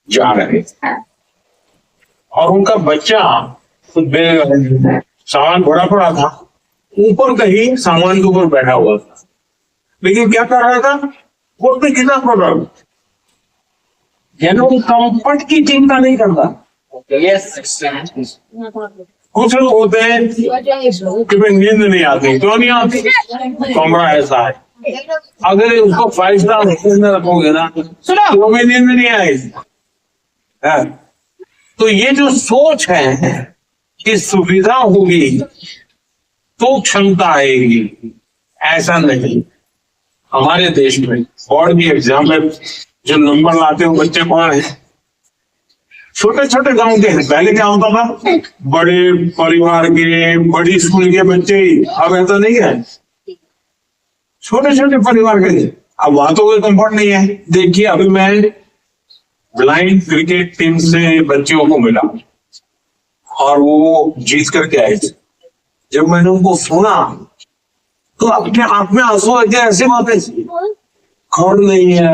जा रहे थे और उनका बच्चा सामान भरा पड़ा था, ऊपर कहीं सामान के ऊपर बैठा हुआ था, लेकिन क्या कर रहा था, वो अपने किताब पढ़ रहा था, यानी वो कंफर्ट की चिंता नहीं करता। कुछ लोग होते हैं कि भाई नींद नहीं आती, क्यों नहीं आती, कमरा ऐसा है, अगर उसको 5 स्टार होटल में रखोगे ना वो भी नींद नहीं आएगी। तो ये जो सोच है कि सुविधा होगी तो क्षमता आएगी, ऐसा नहीं। हमारे देश में बोर्ड की एग्जाम में जो नंबर लाते हो बच्चे कौन है, छोटे छोटे गांव के हैं। पहले क्या होता था, बड़े परिवार के बड़ी स्कूल के बच्चे, अब ऐसा नहीं है, छोटे छोटे परिवार के। अब वहां तो कोई कंफर्ट नहीं है। देखिए अभी मैं ब्लाइंड क्रिकेट टीम से बच्चियों को मिला और वो जीत करके आए थे। जब मैंने उनको सुना तो अपने आप में आंसू आ गया। ऐसे बातें, खौड़ नहीं है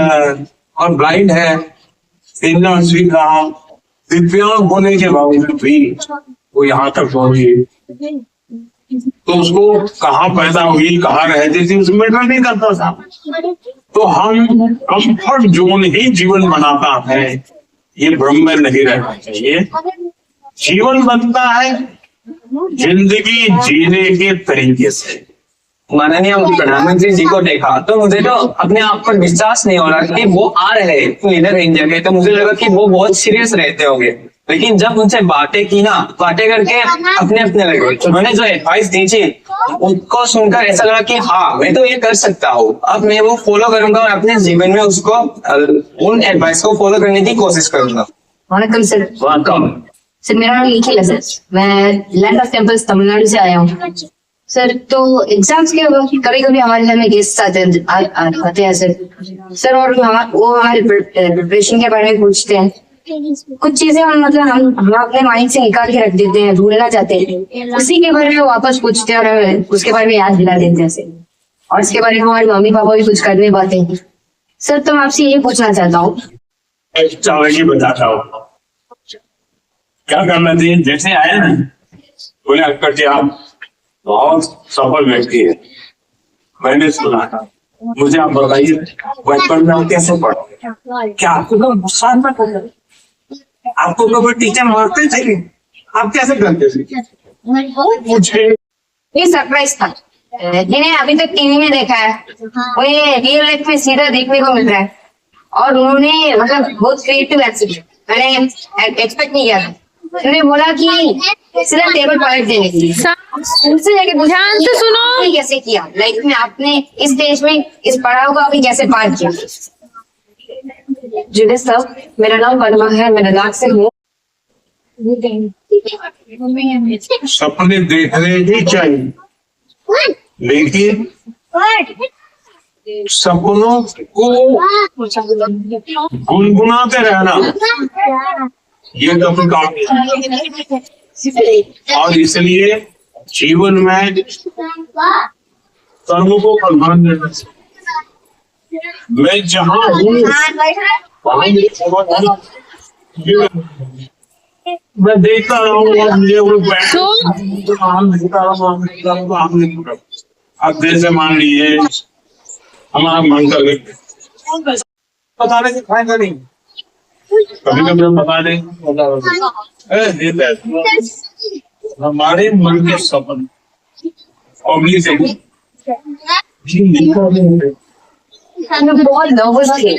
और ब्लाइंड है, इतना सीखा, दिव्यांग होने के बावजूद भी वो यहाँ तक पहुंची। तो उसको कहाँ पैदा हुई, कहाँ रहती थी, उसमें मैटर नहीं करता था। तो हम कंफर्ट जोन ही जीवन बनाता है, ये भ्रम में नहीं रहना चाहिए। जीवन बनता है जिंदगी जीने के तरीके से। माननीय प्रधानमंत्री जी को देखा तो मुझे तो अपने आप पर विश्वास नहीं हो रहा कि वो आ रहे तो इधर इंडिया के, तो मुझे लगा कि वो बहुत सीरियस रहते होंगे। लेकिन जब उनसे बातें की ना, बातें करके अपने अपने लगे, उन्होंने जो एडवाइस दी थी उसको सुनकर ऐसा लगा कि हाँ मैं तो ये कर सकता हूँ, अब मैं वो फॉलो करूंगा और अपने जीवन में उसको उन एडवाइस को फॉलो करने की कोशिश करूंगा। वणक्कम सर। वेलकम सर, मेरा नाम निखिल है सर, मैं लैंड ऑफ टेम्पल्स तमिलनाडु से आया हूँ सर। तो एग्जाम्स के वक्त कभी कभी हमारे घर में गेस्ट आते हैं सर, और वो हमारे प्रिपरेशन के बारे में पूछते हैं। कुछ चीजें हम अपने माइंड से निकाल के रख देते हैं, भूलना चाहते हैं, उसी के बारे में वापस पूछते हैं और उसके बारे में याद दिला देते हैं सर। और इसके बारे में हमारे मम्मी पापा भी कुछ कर नहीं पाते हैं सर। तो मैं आपसे ये पूछना चाहता हूँ, बताता हूँ क्या करना चाहिए। जैसे आए ना, बोले अंकल जी आप बहुत सफल व्यक्ति है, मैंने सुना था, मुझे आप बताइए बचपन में आप कैसे पढ़े, क्या आपको कभी गुस्सा आता था, आपको कभी टीचर मारते थे, आप कैसे करते थे? मुझे ये सरप्राइज था, जिन्हें अभी तक टीवी में देखा है उन्हें रियल लाइफ में सीधा देखने को मिल रहा है। और उन्होंने बहुत क्रिएटिव एक्टिविटी, मैंने एक्सपेक्ट नहीं किया था। उन्होंने बोला कि सिर्फ टेबल पलट देने के लिए उनसे जाके ध्यान से सुनो कैसे किया लाइफ में, आपने इस देश में इस पड़ाव को आपने कैसे पार किया। जुड़े सब, मेरा नाम पद्मा है, मैं लद्दाख से हूँ। सपने देखने ही चाहिए, लेकिन सपनों को गुनगुनाते रहना ये कभी काम नहीं। और इसलिए जीवन में कर्म को प्रधान देना चाहिए। मैं जहाँ हूँ मैं देखता रहा हूँ, मुझे वो अब जैसे मान लीजिए हमारा मन कर गए बताने से फायदा नहीं, कभी कभी हम बता दें हमारे मन के सपन बहुत नर्वस थे